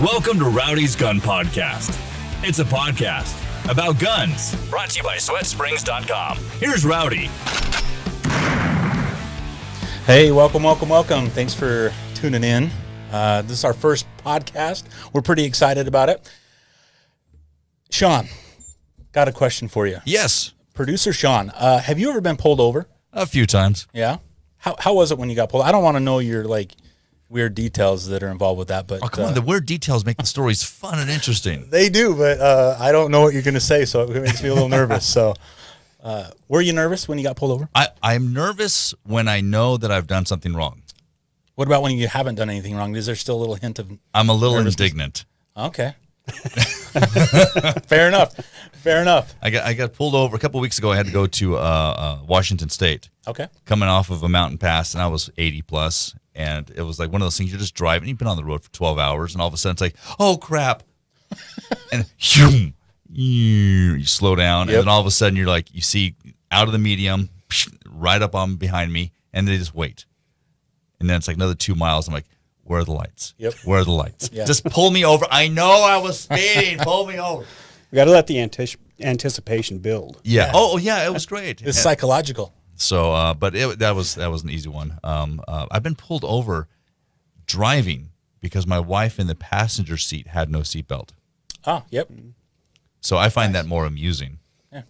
Welcome to Rowdys Gun Podcast. It's a podcast about guns, brought to you by sweatsprings.com. Here's Rowdy. Hey, welcome. Thanks for tuning in. This is our first podcast. We're pretty excited about it. Sean, got a question for you. Yes. Producer Sean, have you ever been pulled over? A few times. Yeah? How was it when you got pulled? I don't want to know your, weird details that are involved with that, but... Oh, come on. The weird details make the stories fun and interesting. They do, but I don't know what you're going to say, so it makes me a little nervous. So, were you nervous when you got pulled over? I'm nervous when I know that I've done something wrong. What about when you haven't done anything wrong? Is there still a little hint of I'm a little indignant. Okay. Fair enough. I got pulled over a couple of weeks ago. I had to go to Washington State. Okay. Coming off of a mountain pass, and I was 80 plus, and it was like one of those things you're just driving. You've been on the road for 12 hours, and all of a sudden it's like, oh crap, and you slow down, and then all of a sudden you're like, you see out of the medium, right up on behind me, and they just wait, and then it's like another 2 miles. I'm like, where are the lights? Yep. Where are the lights? Yeah. Just pull me over. I know I was speeding. Pull me over. We got to let the anticipation build. Yeah. Oh, yeah. It was great. It's psychological. So, but that was an easy one. I've been pulled over driving because my wife in the passenger seat had no seatbelt. Oh, yep. So I find that more amusing. Yeah.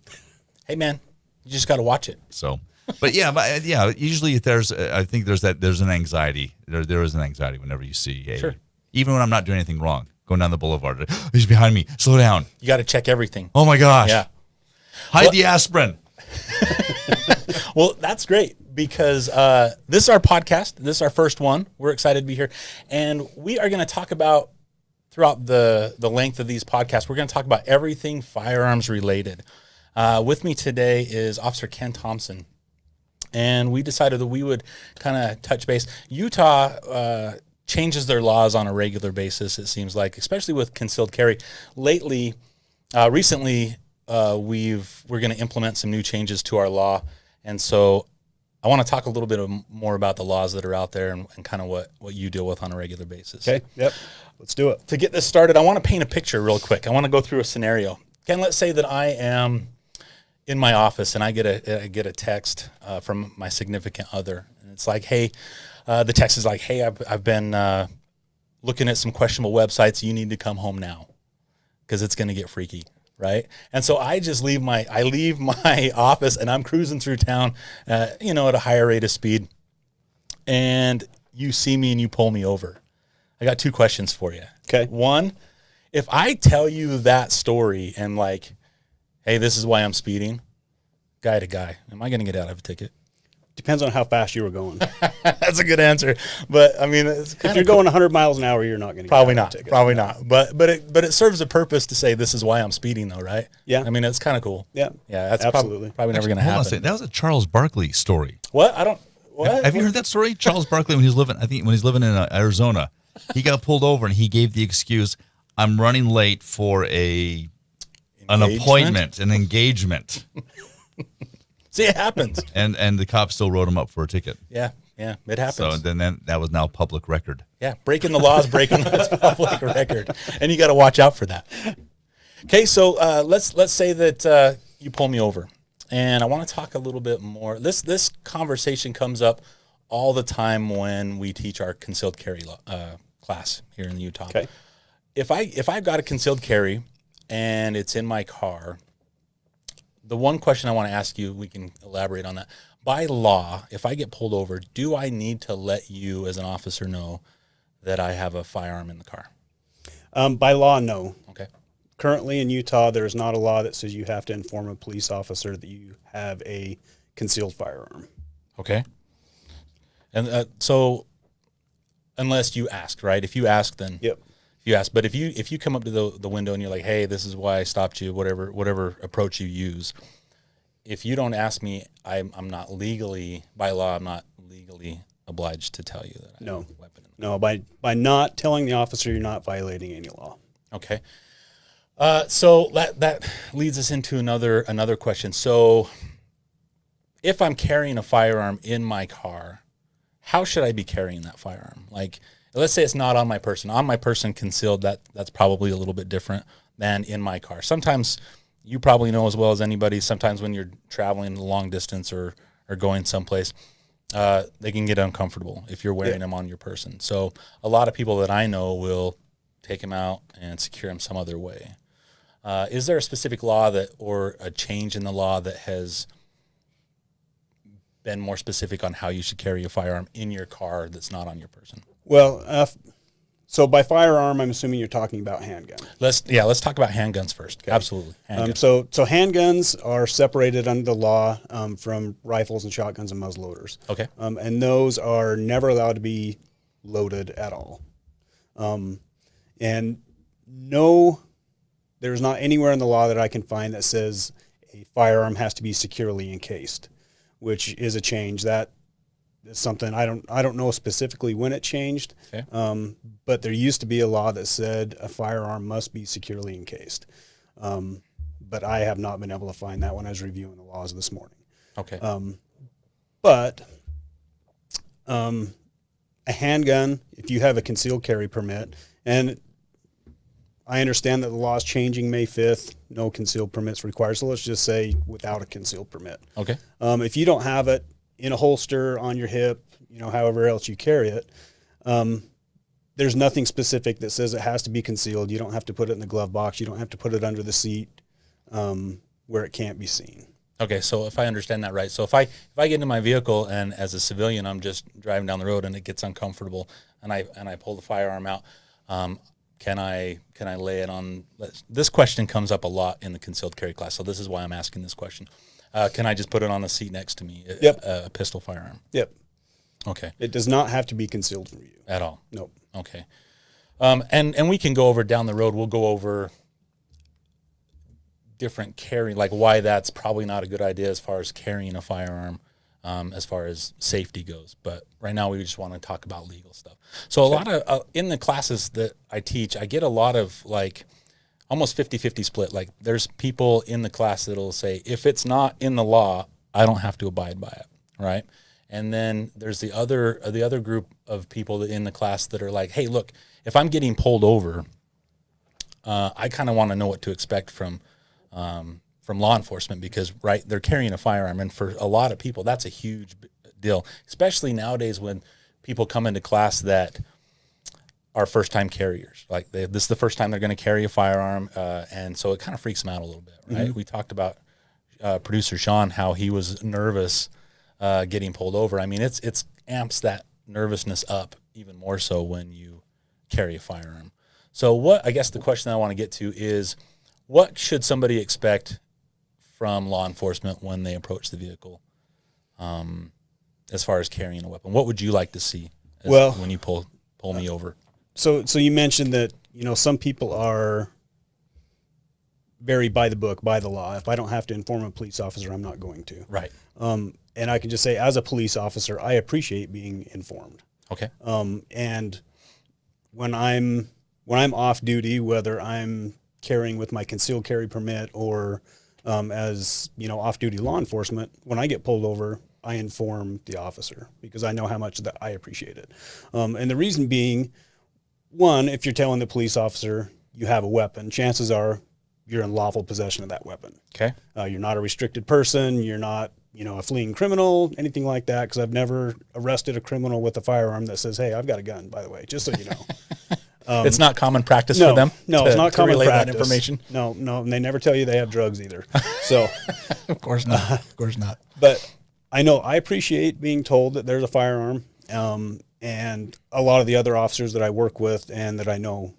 Hey, man, you just got to watch it. So, but yeah. Usually, there's an anxiety. There is an anxiety whenever you see Sure. Even when I'm not doing anything wrong, going down the boulevard, he's behind me. Slow down. You got to check everything. Oh my gosh. Yeah. Hide the aspirin. Well, that's great because this is our podcast. This is our first one. We're excited to be here. And we are going to talk about, throughout the length of these podcasts, we're going to talk about everything firearms related. With me today is Officer Ken Thompson. And we decided that we would kind of touch base. Utah changes their laws on a regular basis, it seems like, especially with concealed carry. Recently, we're going to implement some new changes to our law. And so I want to talk a little bit more about the laws that are out there and kind of what you deal with on a regular basis. Okay. Yep. Let's do it. To get this started, I want to paint a picture real quick. I want to go through a scenario. Ken, let's say that I am in my office and I get a text from my significant other. And it's like, hey, the text is like, hey, I've been looking at some questionable websites. You need to come home now because it's going to get freaky. Right. And so I just leave my office and I'm cruising through town, at a higher rate of speed. And you see me and you pull me over. I got two questions for you. Okay. One, if I tell you that story and like, hey, this is why I'm speeding, guy to guy, am I going to get out of a ticket? Depends on how fast you were going. That's a good answer. But I mean, if you're going 100 miles an hour, you're not going to probably not. Probably not. But it serves a purpose to say this is why I'm speeding, though, right? Yeah. I mean, it's kind of cool. Yeah. Yeah. That's absolutely probably never going to happen. That was a Charles Barkley story. What? I don't. What? Have you heard that story? Charles Barkley, when he's living in Arizona, he got pulled over and he gave the excuse, "I'm running late for an appointment, an engagement." See, it happens. And the cops still wrote him up for a ticket. Yeah, it happens. So then that was now public record. Yeah, breaking the laws, breaking the public record, and you got to watch out for that. Okay, so let's say that you pull me over, and I want to talk a little bit more. This conversation comes up all the time when we teach our concealed carry class here in Utah. Okay. If I've got a concealed carry and it's in my car, the one question I want to ask you, we can elaborate on that. By law, if I get pulled over, do I need to let you as an officer know that I have a firearm in the car? By law, no. Okay. Currently in Utah, there is not a law that says you have to inform a police officer that you have a concealed firearm. Okay. And so unless you ask, right? If you ask, then Yep. You ask. But if you come up to the window and you're like, hey, this is why I stopped you, whatever approach you use, if you don't ask me, I'm not legally, by law, I'm not legally obliged to tell you that I have a weapon. No, by not telling the officer, you're not violating any law. Okay. So that leads us into another question. So if I'm carrying a firearm in my car, how should I be carrying that firearm? Like, let's say it's not on my person. On my person concealed, that's probably a little bit different than in my car. Sometimes you probably know as well as anybody, sometimes when you're traveling a long distance or going someplace, they can get uncomfortable if you're wearing them on your person. So a lot of people that I know will take them out and secure them some other way. Is there a specific law or a change in the law that has been more specific on how you should carry a firearm in your car that's not on your person? Well, so by firearm, I'm assuming you're talking about handgun. Let's talk about handguns first. Okay. Absolutely. So handguns are separated under the law from rifles and shotguns and muzzleloaders. Okay. And those are never allowed to be loaded at all. And there's not anywhere in the law that I can find that says a firearm has to be securely encased, which is a change that is something I don't know specifically when it changed. Okay. But there used to be a law that said a firearm must be securely encased. But I have not been able to find that when I was reviewing the laws this morning. Okay. But a handgun, if you have a concealed carry permit, and I understand that the law is changing May 5th, no concealed permits required. So let's just say without a concealed permit. Okay. If you don't have it in a holster, on your hip, however else you carry it, there's nothing specific that says it has to be concealed. You don't have to put it in the glove box. You don't have to put it under the seat where it can't be seen. Okay, so if I understand that right, so if I get into my vehicle and as a civilian I'm just driving down the road and it gets uncomfortable and I pull the firearm out, can I lay it on? This question comes up a lot in the concealed carry class, so this is why I'm asking this question. Can I just put it on the seat next to me? Yep. A pistol firearm. Yep. Okay. It does not have to be concealed from you At all. Nope. Okay. And we can go over down the road. We'll go over different carry, like why that's probably not a good idea as far as carrying a firearm, as far as safety goes. But right now we just want to talk about legal stuff. So a lot of, in the classes that I teach, I get a lot of like almost 50-50 split. Like there's people in the class that'll say, if it's not in the law, I don't have to abide by it. Right. And then there's the other group of people in the class that are like, hey, look, if I'm getting pulled over, I kind of want to know what to expect from law enforcement because, right, they're carrying a firearm. And for a lot of people, that's a huge deal, especially nowadays when people come into class that are first-time carriers. Like this is the first time they're going to carry a firearm, and so it kind of freaks them out a little bit, right? Mm-hmm. We talked about producer Sean, how he was nervous getting pulled over. I mean, it's amps that nervousness up even more so when you carry a firearm. So I guess the question I want to get to is, what should somebody expect from law enforcement when they approach the vehicle, as far as carrying a weapon? What would you like to see when you pull me over? So you mentioned that, some people are very by the book, by the law. If I don't have to inform a police officer, I'm not going to. Right. And I can just say, as a police officer, I appreciate being informed. Okay. And when I'm off duty, whether I'm carrying with my concealed carry permit or as off-duty law enforcement, when I get pulled over, I inform the officer because I know how much that I appreciate it. And the reason being, one, if you're telling the police officer you have a weapon, chances are you're in lawful possession of that weapon. Okay. You're not a restricted person. You're not, a fleeing criminal, anything like that, because I've never arrested a criminal with a firearm that says, hey, I've got a gun, by the way, just so you know. It's not common practice for them. No, it's not common relay practice. That information. No, and they never tell you they have drugs either. So, of course not. Of course not. But I know I appreciate being told that there's a firearm, and a lot of the other officers that I work with and that I know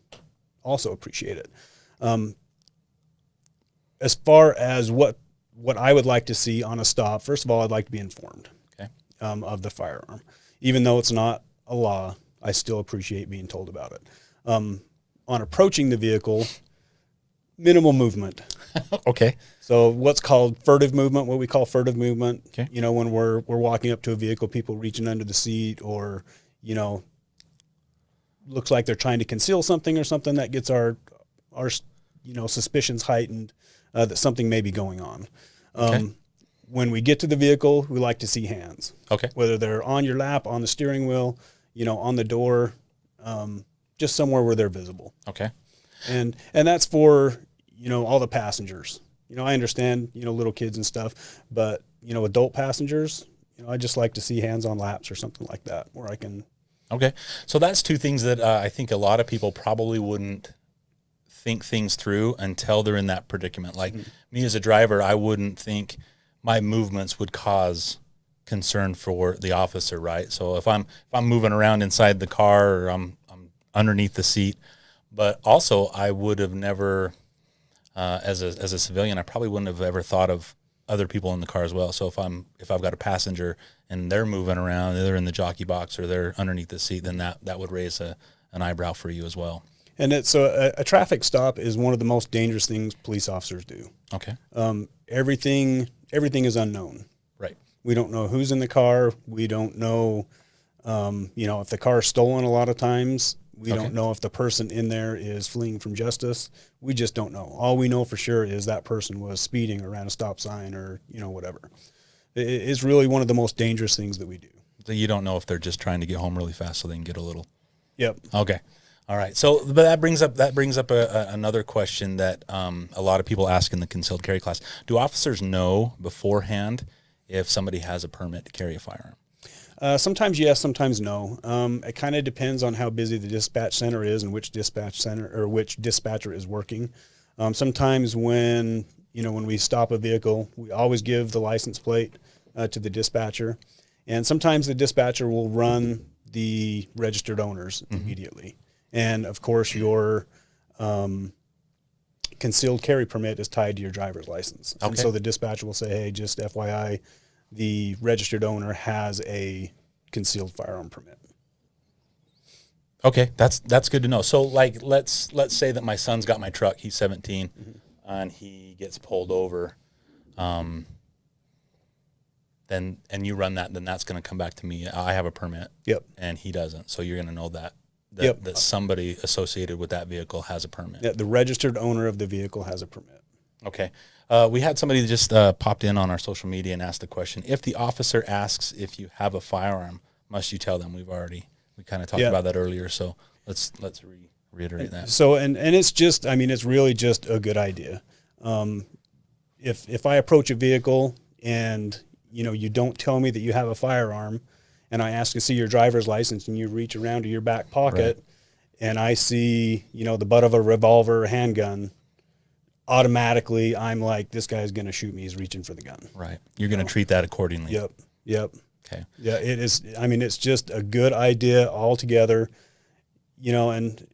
also appreciate it. As far as what I would like to see on a stop, first of all, I'd like to be informed of the firearm, even though it's not a law. I still appreciate being told about it. On approaching the vehicle, minimal movement. Okay. So what's called furtive movement, what we call furtive movement, okay. When we're walking up to a vehicle, people reaching under the seat or, looks like they're trying to conceal something or something that gets our suspicions heightened that something may be going on. Okay. When we get to the vehicle, we like to see hands. Okay. Whether they're on your lap, on the steering wheel, on the door, just somewhere where they're visible. Okay. And that's for, all the passengers. I understand, little kids and stuff, but, adult passengers, I just like to see hands on laps or something like that where I can. Okay. So that's two things that I think a lot of people probably wouldn't think things through until they're in that predicament. Like me as a driver, I wouldn't think my movements would cause concern for the officer, right? So if I'm moving around inside the car or I'm underneath the seat, but also I would have never, as a civilian, I probably wouldn't have ever thought of other people in the car as well. So if I've got a passenger and they're moving around, they're in the jockey box or they're underneath the seat, then that would raise an eyebrow for you as well. And a traffic stop is one of the most dangerous things police officers do. Okay. Everything is unknown. Right. We don't know who's in the car. We don't know, if the car is stolen a lot of times. We don't know if the person in there is fleeing from justice. We just don't know. All we know for sure is that person was speeding or ran a stop sign or, whatever. It's really one of the most dangerous things that we do. So you don't know if they're just trying to get home really fast so they can get a little. Yep. Okay. All right. So, but that brings up another question that a lot of people ask in the concealed carry class. Do officers know beforehand if somebody has a permit to carry a firearm? Sometimes yes, sometimes no. It kind of depends on how busy the dispatch center is and which dispatch center or which dispatcher is working. Sometimes when we stop a vehicle, we always give the license plate to the dispatcher, and sometimes the dispatcher will run the registered owners immediately. And of course, your concealed carry permit is tied to your driver's license. Okay. And so the dispatcher will say, hey, just FYI, the registered owner has a concealed firearm permit. Okay, that's good to know. So, like, let's say that my son's got my truck. He's 17, and he gets pulled over. Then you run that, then that's going to come back to me. I have a permit. Yep. And he doesn't. So you're going to know that somebody associated with that vehicle has a permit. Yeah, the registered owner of the vehicle has a permit. Okay. We had somebody that just popped in on our social media and asked the question, if the officer asks if you have a firearm, must you tell them? We kind of talked about that earlier, so let's reiterate that. So, and it's just, it's really just a good idea. If I approach a vehicle and, you don't tell me that you have a firearm and I ask to see your driver's license and you reach around to your back pocket and I see, the butt of a revolver or handgun, automatically I'm like, this guy's going to shoot me. He's reaching for the gun. Right. You're going to treat that accordingly. Yep. Okay. Yeah, it is. It's just a good idea altogether, and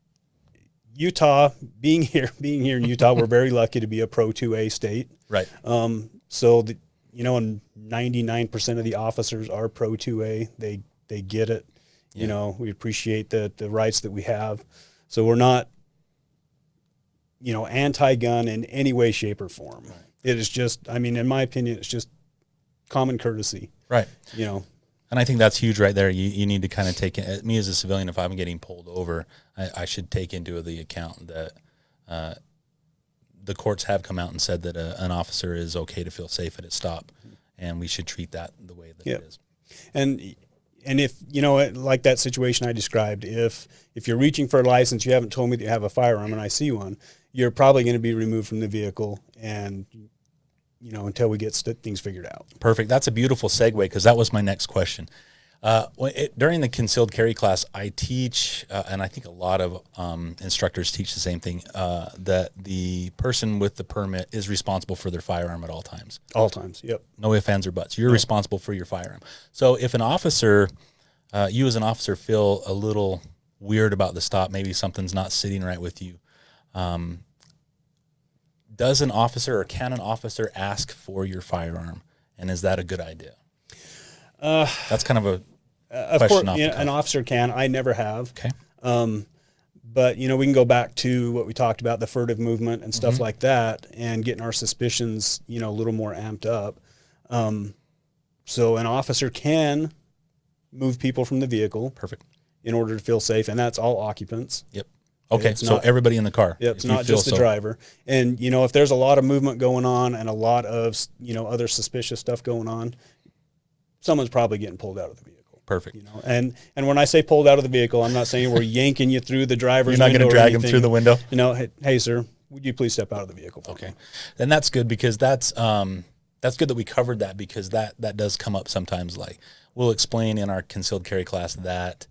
Utah, being here in Utah, we're very lucky to be a Pro 2A state. Right. So, and 99% of the officers are Pro 2A. They get it. Yeah. We appreciate the rights that we have. So we're not, anti-gun in any way, shape, or form. Right. It is just, in my opinion, it's just common courtesy. Right. And I think that's huge right there. You need to kind of take it, me as a civilian, if I'm getting pulled over, I should take into the account that the courts have come out and said that an officer is okay to feel safe at a stop, and we should treat that the way that it is. And if, like that situation I described, if you're reaching for a license, you haven't told me that you have a firearm and I see one, you're probably going to be removed from the vehicle and, until we get things figured out. Perfect. That's a beautiful segue because that was my next question. During the concealed carry class, I teach, and I think a lot of instructors teach the same thing, that the person with the permit is responsible for their firearm at all times. All times, yep. No ifs, ands, or buts. You're responsible for your firearm. So if an officer, you as an officer feel a little weird about the stop, maybe something's not sitting right with you, does an officer or can an officer ask for your firearm? And is that a good idea? That's kind of a question off the cuff. An officer can. I never have. Okay. But, we can go back to what we talked about, the furtive movement and stuff like that, and getting our suspicions, a little more amped up. So an officer can move people from the vehicle. Perfect. In order to feel safe, and that's all occupants. Yep. Okay, so everybody in the car. Yep, it's not just the driver. And, if there's a lot of movement going on and a lot of, other suspicious stuff going on, someone's probably getting pulled out of the vehicle. Perfect. You know, and when I say pulled out of the vehicle, I'm not saying we're yanking you through the driver's You're not window. going to drag him through the window. You know, hey, sir, would you please step out of the vehicle? Okay, and that's good because that's good that we covered that, because that does come up sometimes. Like, we'll explain in our concealed carry class that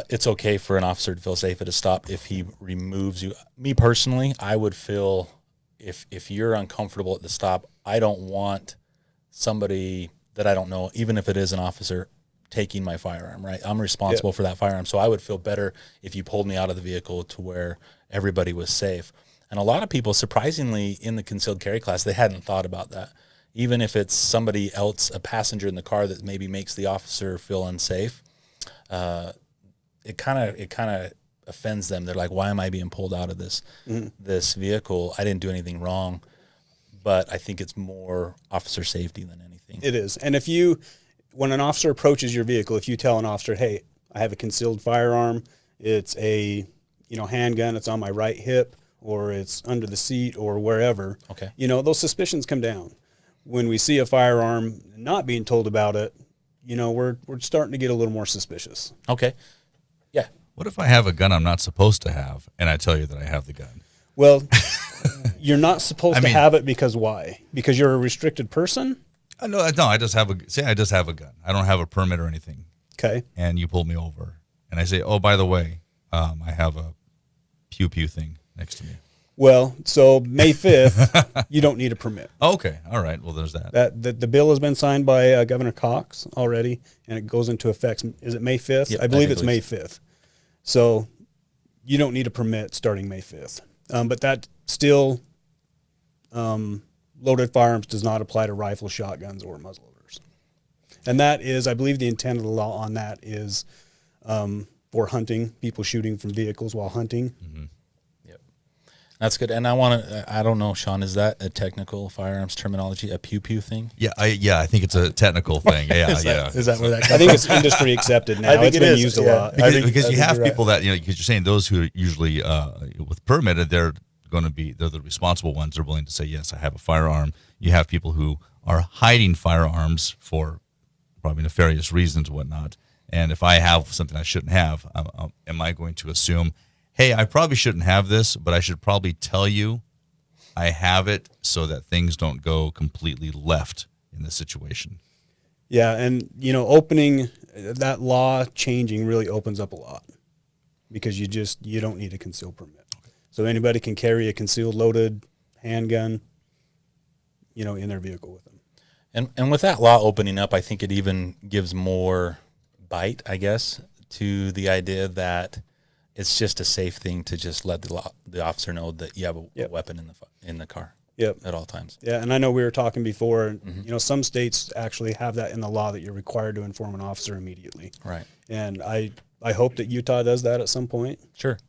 it's okay for an officer to feel safe at a stop if he removes you. Me personally, I would feel if you're uncomfortable at the stop, I don't want somebody that I don't know, even if it is an officer, taking my firearm, right? I'm responsible for that firearm. So I would feel better if you pulled me out of the vehicle to where everybody was safe. And a lot of people, surprisingly, in the concealed carry class, they hadn't thought about that. Even if it's somebody else, a passenger in the car that maybe makes the officer feel unsafe, it kind of offends them. They're like, why am I being pulled out of this vehicle? I didn't do anything wrong. But I think it's more officer safety than anything. It is. And when an officer approaches your vehicle, if you tell an officer, hey, I have a concealed firearm, it's a, handgun, it's on my right hip, or it's under the seat or wherever, okay, those suspicions come down. When we see a firearm not being told about it, we're starting to get a little more suspicious. Okay. Yeah. What if I have a gun I'm not supposed to have, and I tell you that I have the gun? Well, you're not supposed to have it because why? Because you're a restricted person? No, I just have a gun. I don't have a permit or anything. Okay. And you pull me over, and I say, oh, by the way, I have a pew thing next to me. Well, so May 5th, you don't need a permit. Okay. All right. Well, there's that. The bill has been signed by Governor Cox already, and it goes into effect. Is it May 5th? Yep, I believe it's May 5th. So you don't need a permit starting May 5th. But that still, loaded firearms does not apply to rifles, shotguns, or muzzleloaders. And that is, I believe the intent of the law on that is for hunting, people shooting from vehicles while hunting. Mm-hmm. Yep. That's good. And I don't know, Sean, is that a technical firearms terminology, a pew thing? Yeah, I think it's a technical thing. Yeah, Is that where that comes I think it's industry accepted now. It's been used a lot. Because you have people that, because you're saying those who are usually with permitted, they're the responsible ones. They're willing to say, yes, I have a firearm. You have people who are hiding firearms for probably nefarious reasons and whatnot. And if I have something I shouldn't have, am I going to assume, hey, I probably shouldn't have this, but I should probably tell you I have it so that things don't go completely left in this situation? Yeah, and, opening that law changing really opens up a lot because you don't need a concealed permit. Okay. So anybody can carry a concealed loaded handgun, in their vehicle with them. And with that law opening up, I think it even gives more bite, I guess, to the idea that it's just a safe thing to just let the officer know that you have a weapon in the car. Yep. At all times. Yeah, and I know we were talking before, some states actually have that in the law that you're required to inform an officer immediately. Right. And I hope that Utah does that at some point. Sure.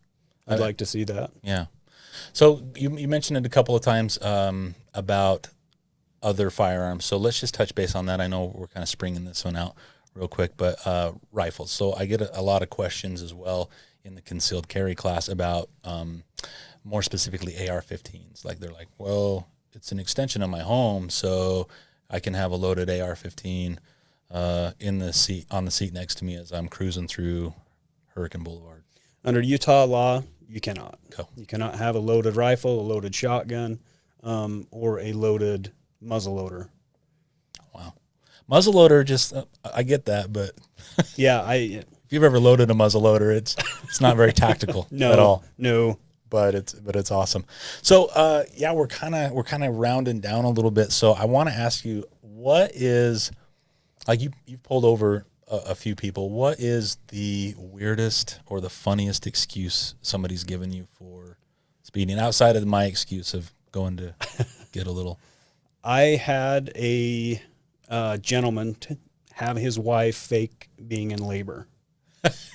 I'd like to see that. Yeah. So you mentioned it a couple of times about other firearms. So let's just touch base on that. I know we're kind of springing this one out real quick, but rifles. So I get a lot of questions as well in the concealed carry class about more specifically AR-15s. Like they're like, well, it's an extension of my home, so I can have a loaded AR-15 on the seat next to me as I'm cruising through Hurricane Boulevard. Under Utah law, you cannot. Go. You cannot have a loaded rifle, a loaded shotgun, or a loaded muzzleloader. Wow. Muzzleloader, just I get that, but yeah, if you've ever loaded a muzzleloader, it's not very tactical at all. No. But it's awesome. So we're kind of rounding down a little bit. So I want to ask you, what is, like you've pulled over a few people, what is the weirdest or the funniest excuse somebody's given you for speeding outside of my excuse of going to get a little? I had a gentleman have his wife fake being in labor.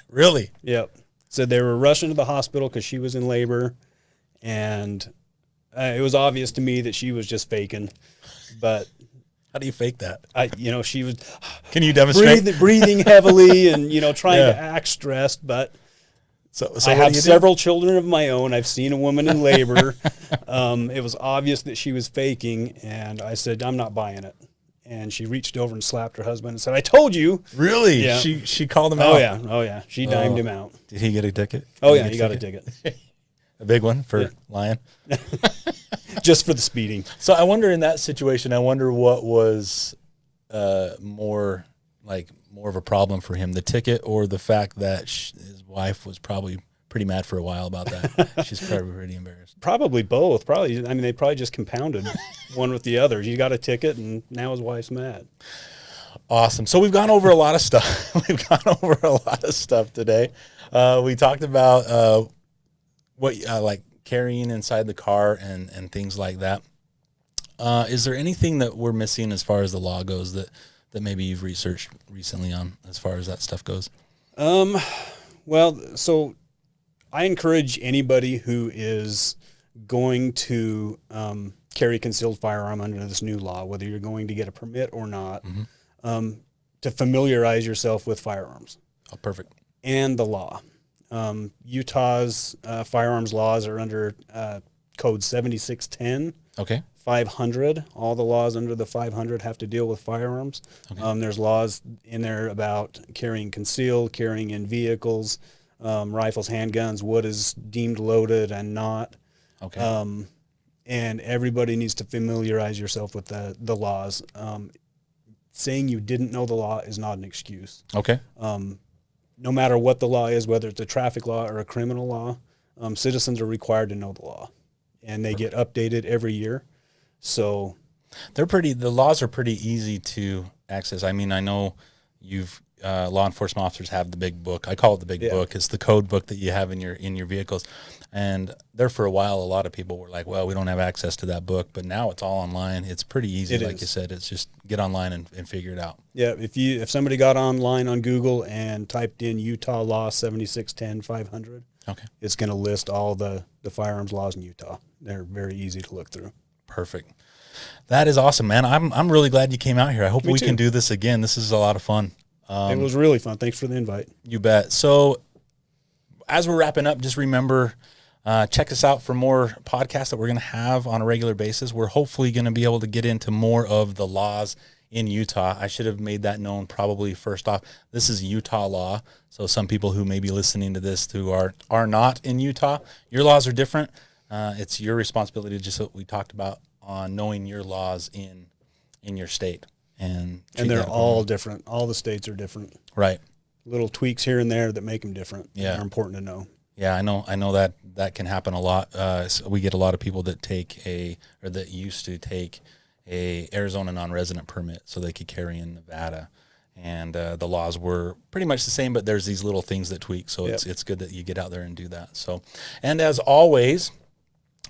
Really? Yep. So they were rushing to the hospital because she was in labor, and it was obvious to me that she was just faking. But how do you fake that? She was. Can you demonstrate? breathing heavily and trying to act stressed. But so I have several children of my own. I've seen a woman in labor. It was obvious that she was faking, and I said, I'm not buying it. and she reached over and slapped her husband and said, "I told you." Really? Yeah. She called him Oh out. yeah, oh yeah. She dimed him out. Did he get a ticket? Oh Did yeah, he got a ticket A big one for lying. just for the speeding. So I wonder in that situation, I wonder what was more of a problem for him, the ticket or the fact that his wife was probably pretty mad for a while about that. She's probably pretty embarrassed. Probably both. Probably. I mean, they probably just compounded one with the other. You got a ticket, and now his wife's mad. Awesome. So we've gone over a lot of stuff. Today. We talked about what like carrying inside the car and things like that. Is there anything that we're missing as far as the law goes that maybe you've researched recently on as far as that stuff goes? Well, so I encourage anybody who is going to carry a concealed firearm under this new law, whether you're going to get a permit or not, to familiarize yourself with firearms. Oh, perfect. And the law. Utah's firearms laws are under code 7610. Okay. 500. All the laws under the 500 have to deal with firearms. Okay. There's laws in there about carrying concealed, carrying in vehicles, rifles, handguns, what is deemed loaded and not. Okay. And everybody needs to familiarize yourself with the laws. Saying you didn't know the law is not an excuse. Okay. No matter what the law is, whether it's a traffic law or a criminal law, citizens are required to know the law, and they get updated every year. So the laws are pretty easy to access. I mean, I know law enforcement officers have the big book. I call it the big book. It's the code book that you have in your vehicles. And there for a while, a lot of people were like, well, we don't have access to that book, but now it's all online. It's pretty easy. Like you said, it's just get online and figure it out. Yeah. If somebody got online on Google and typed in Utah law 7610 500, okay, it's going to list all the firearms laws in Utah. They're very easy to look through. Perfect. That is awesome, man. I'm really glad you came out here. I hope we too. can do this again. This is a lot of fun. It was really fun. Thanks for the invite. You bet. So as we're wrapping up, just remember, check us out for more podcasts that we're going to have on a regular basis. We're hopefully going to be able to get into more of the laws in Utah. I should have made that known probably first off. This is Utah law. So some people who may be listening to this who are not in Utah, your laws are different. It's your responsibility, just what we talked about, on knowing your laws in your state. And they're all different. All the states are different. Right. Little tweaks here and there that make them different. Yeah. They're important to know. Yeah, I know that can happen a lot. So we get a lot of people that that used to take a Arizona non-resident permit so they could carry in Nevada. And the laws were pretty much the same, but there's these little things that tweak. So it's good that you get out there and do that. So, and as always,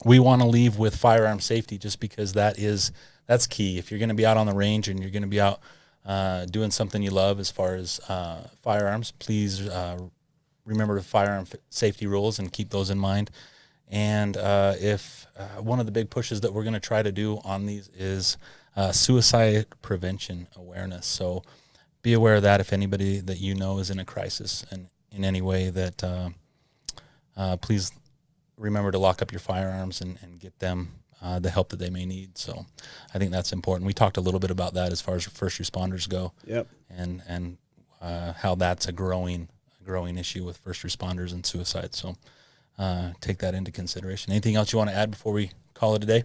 we want to leave with firearm safety, just because that's key. If you're going to be out on the range and you're going to be out doing something you love as far as firearms, please remember the firearm safety rules and keep those in mind. And if one of the big pushes that we're going to try to do on these is suicide prevention awareness. So be aware of that. If anybody that you know is in a crisis and in any way, that please remember to lock up your firearms and get them the help that they may need. So I think that's important. We talked a little bit about that as far as first responders go. Yep. And how that's a growing issue with first responders and suicide. So take that into consideration. Anything else you want to add before we call it a day?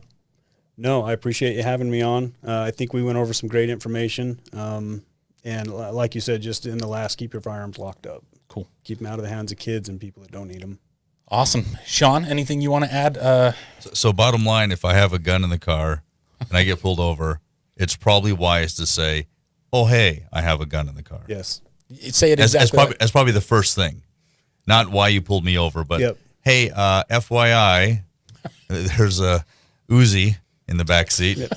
No, I appreciate you having me on. I think we went over some great information. And like you said, just in the last, keep your firearms locked up. Cool. Keep them out of the hands of kids and people that don't need them. Awesome. Sean, anything you want to add? So bottom line, if I have a gun in the car and I get pulled over, it's probably wise to say, oh, hey, I have a gun in the car. Yes. Say it exactly. As probably the first thing. Not why you pulled me over, but hey, FYI, there's a Uzi in the back seat. Yep.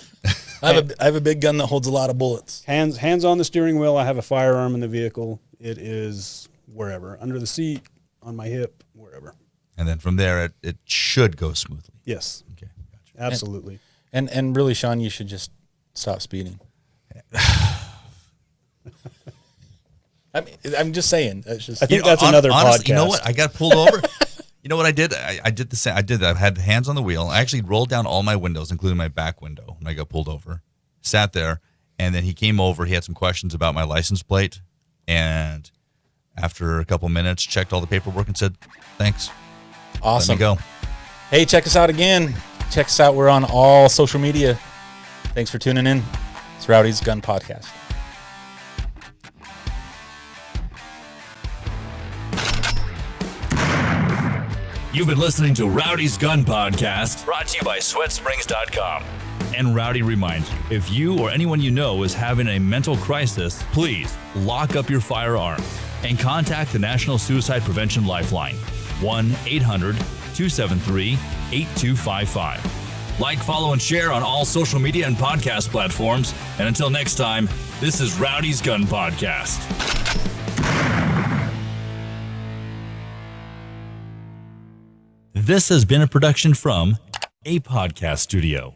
I have a big gun that holds a lot of bullets. Hands on the steering wheel. I have a firearm in the vehicle. It is wherever, under the seat, on my hip, wherever. And then from there, it should go smoothly. Yes. Okay. Gotcha. Absolutely. And really, Sean, you should just stop speeding. I'm just saying. It's just, I think that's another podcast. You know what? I got pulled over. You know what I did? I did the same. I did that. I had hands on the wheel. I actually rolled down all my windows, including my back window, when I got pulled over. Sat there, And then he came over. He had some questions about my license plate. And after a couple minutes, checked all the paperwork and said, thanks. Awesome. Let me go. Hey, check us out again. Check us out. We're on all social media. Thanks for tuning in. It's Rowdys Gun Podcast. You've been listening to Rowdy's Gun Podcast, brought to you by SweatSprings.com. And Rowdy reminds you, if you or anyone you know is having a mental crisis, please lock up your firearm and contact the National Suicide Prevention Lifeline, 1-800-273-8255. Like, follow, and share on all social media and podcast platforms. And until next time, this is Rowdy's Gun Podcast. This has been a production from a podcast studio.